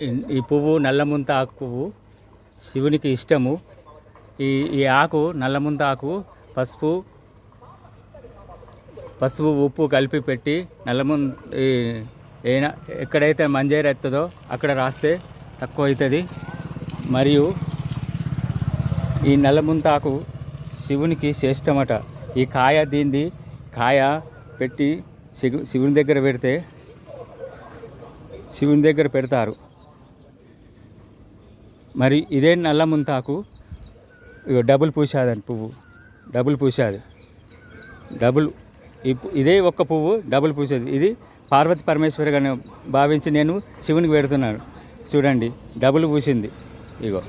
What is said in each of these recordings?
ఈ పువ్వు నల్లముంత ఆకు పువ్వు శివునికి ఇష్టము. ఈ ఆకు నల్లముంత ఆకు పసుపు ఉప్పు కలిపి పెట్టి ఎక్కడైతే మంజేరు ఎత్తుందో అక్కడ రాస్తే తక్కువ అవుతుంది. మరియు ఈ నల్లముంత ఆకు శివునికి శ్రేష్టమట. ఈ కాయ కాయ పెట్టి శివుని దగ్గర పెడితే శివుని దగ్గర పెడతారు. మరి ఇదే నల్లముంతాకు డబుల్ పూసాదని పువ్వు ఇదే ఒక్క పువ్వు డబుల్ పూసేది. ఇది పార్వతి పరమేశ్వరిగా భావించి నేను శివునికి పెడుతున్నాను. చూడండి, డబుల్ పూసింది. ఇగో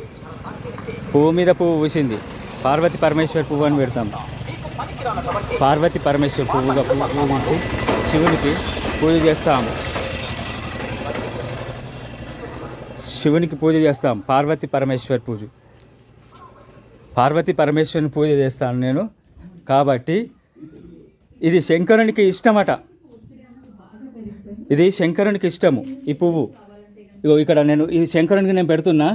పువ్వు మీద పువ్వు పూసింది. పార్వతి పరమేశ్వరి పువ్వు అని పెడతాం. పార్వతి పరమేశ్వరి పువ్వుగా పూజించి శివునికి పూజ చేస్తాము. పార్వతి పరమేశ్వరిని పూజ చేస్తాను నేను. కాబట్టి ఇది శంకరునికి ఇష్టమట. ఇది శంకరునికి ఇష్టము ఈ పువ్వు. ఇగో ఇక్కడ నేను ఈ శంకరునికి నేను పెడుతున్నా.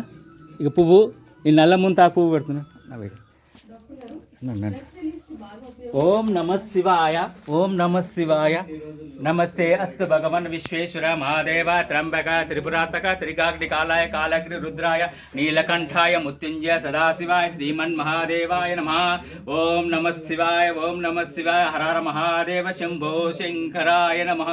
ఇక పువ్వు ఈ నల్లముంతా పువ్వు పెడుతున్నా. ఓం నమ శివాయ. నమస్తే అస్తు భగవన్ విశ్వేశ్వర మహాదేవ త్రంబక త్రిపురాతక త్రికాగ్నికాలాయ కాలగ్ని రుద్రాయ నీలకంఠాయ మృత్యుంజయ సదాశివాయ శ్రీమన్ మహాదేవాయ నమః. ఓం నమ శివాయ. హర హర మహాదేవ శంభో శంకరాయ నమః.